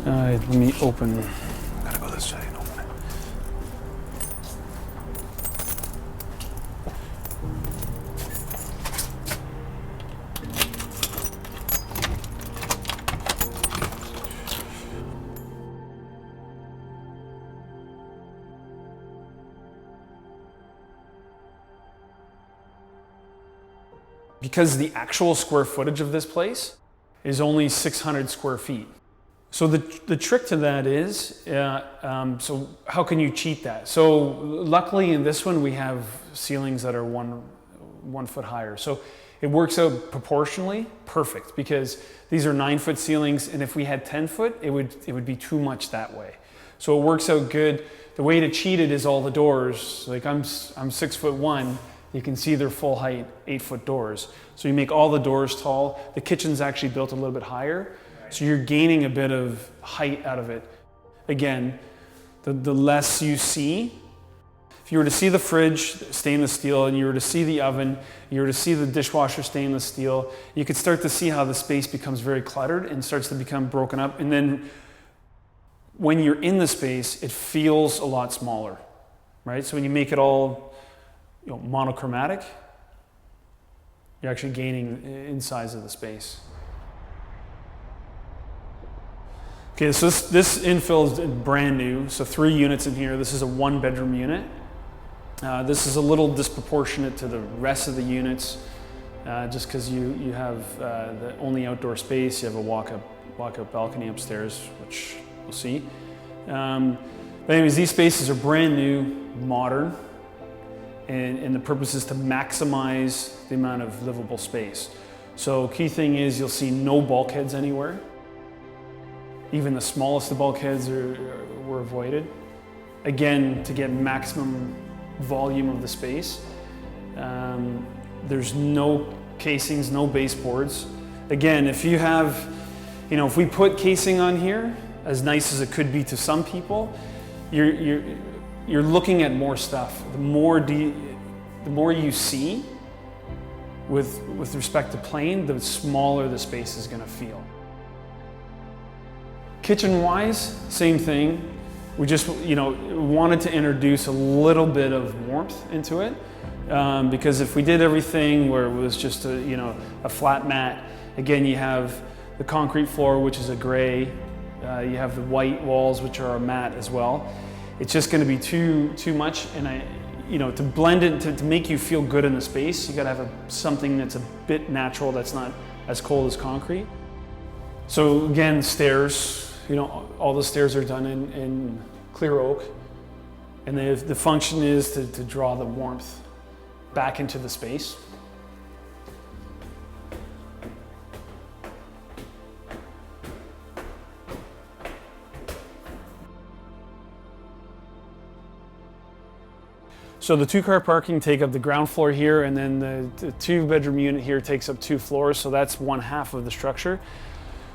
Let me open. Gotta go this way and open it. Because the actual square footage of this place is only 600 square feet. So the trick to that is, so how can you cheat that? So luckily in this one we have ceilings that are one foot higher. So it works out proportionally perfect because these are 9-foot ceilings, and if we had 10 foot, it would be too much that way. So it works out good. The way to cheat it is all the doors. Like I'm 6'1". You can see their full height, 8-foot doors. So you make all the doors tall. The kitchen's actually built a little bit higher. So you're gaining a bit of height out of it. Again, the less you see. If you were to see the fridge, stainless steel, and you were to see the oven, you were to see the dishwasher, stainless steel, you could start to see how the space becomes very cluttered and starts to become broken up. And then when you're in the space, it feels a lot smaller, right? So when you make it all monochromatic, you're actually gaining in size of the space. Okay, so this infill is brand new, so 3 units in here. This is a 1-bedroom unit. This is a little disproportionate to the rest of the units, just because you have the only outdoor space. You have a walk-out balcony upstairs, which we'll see. But anyways, these spaces are brand new, modern. And the purpose is to maximize the amount of livable space. So key thing is you'll see no bulkheads anywhere. Even the smallest of bulkheads were avoided. Again, to get maximum volume of the space. There's no casings, no baseboards. Again, if you have, if we put casing on here, as nice as it could be to some people, you're looking at more stuff. The more you see with respect to plane, the smaller the space is going to feel. Kitchen-wise, same thing. We just wanted to introduce a little bit of warmth into it, because if we did everything where it was just a flat mat, again you have the concrete floor, which is a gray. You have the white walls, which are a matte as well. It's just going to be too much, and to blend it, to make you feel good in the space, you got to have something that's a bit natural, that's not as cold as concrete. So again, stairs, all the stairs are done in clear oak, and the function is to draw the warmth back into the space. So the 2-car parking take up the ground floor here, and then the 2-bedroom unit here takes up 2 floors, so that's 1/2 of the structure.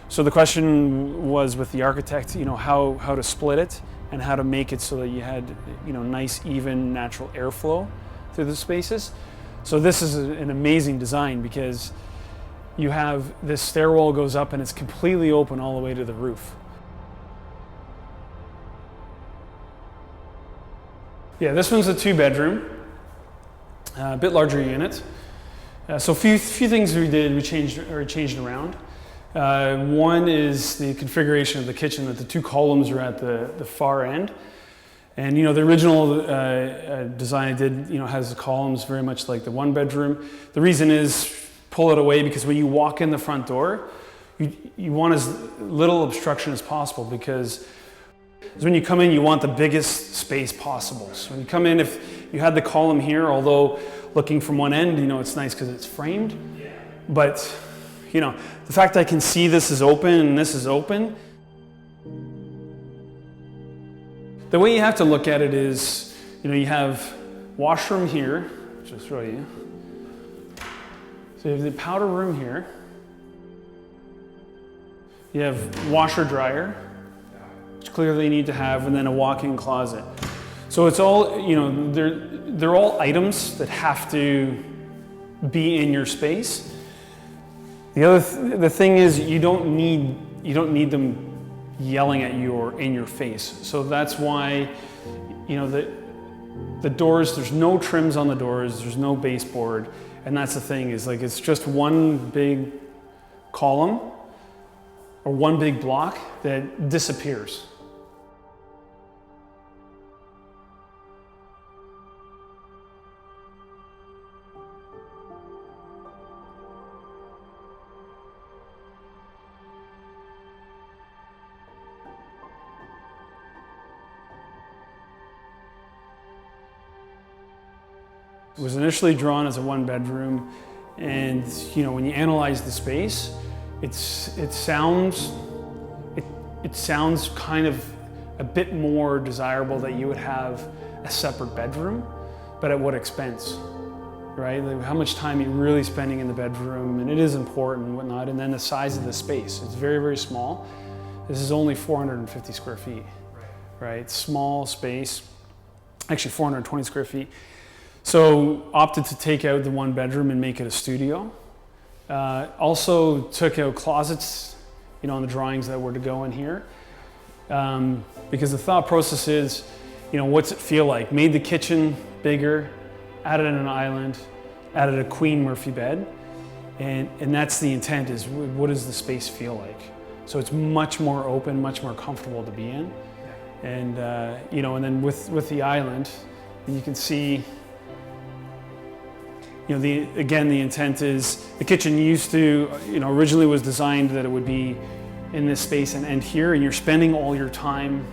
So the question was with the architect, how to split it and how to make it so that you had, nice, even, natural airflow through the spaces. So this is an amazing design because you have this stairwell goes up and it's completely open all the way to the roof. Yeah, this one's a 2-bedroom, a bit larger unit. So a few things we did, we changed around. One is the configuration of the kitchen, that the 2 columns are at the far end. And the original design I did, has the columns very much like the 1-bedroom. The reason is pull it away because when you walk in the front door, you want as little obstruction as possible, because when you come in, you want the biggest space possible. So when you come in, if you had the column here, although looking from one end, it's nice because it's framed. But, the fact I can see this is open and this is open, the way you have to look at it is, you have washroom here, which I'll show you. So you have the powder room here. You have washer dryer, which clearly you need to have, and then a walk-in closet. So it's all, they're all items that have to be in your space. The thing is, you don't need them yelling at you or in your face. So that's why, you know, the doors, there's no trims on the doors, there's no baseboard. And that's the thing, is like, it's just one big column or one big block that disappears. It was initially drawn as a one bedroom, and you know, when you analyze the space, it sounds kind of a bit more desirable that you would have a separate bedroom, but at what expense, right? Like how much time you're really spending in the bedroom, and it is important and whatnot, and then the size of the space. It's very, very small. This is only 450 square feet, right? Small space, actually 420 square feet. So opted to take out the one bedroom and make it a studio. Also took out closets, you know, on the drawings that were to go in here. Because the thought process is, you know, what's it feel like? Made the kitchen bigger, added an island, added a queen Murphy bed. And that's the intent, is what does the space feel like? So it's much more open, much more comfortable to be in. And, you know, and then with the island, you can see, you know, again, the intent is the kitchen used to, you know, originally was designed that it would be in this space and end here, and you're spending all your time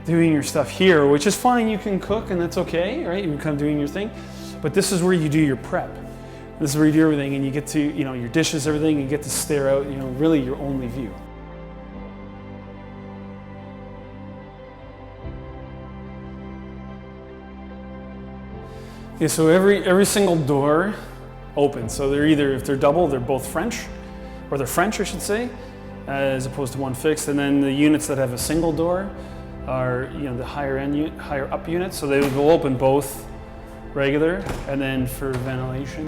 doing your stuff here, which is fine. You can cook and that's okay, right? You're kind of doing your thing. But this is where you do your prep. This is where you do everything, and you get to, you know, your dishes, everything, you get to stare out, you know, really your only view. Yeah, so every single door opens. So they're either, if they're double, they're both French, or they're French, I should say, as opposed to one fixed. And then the units that have a single door are, you know, the higher up units. So they will open both regular, and then for ventilation,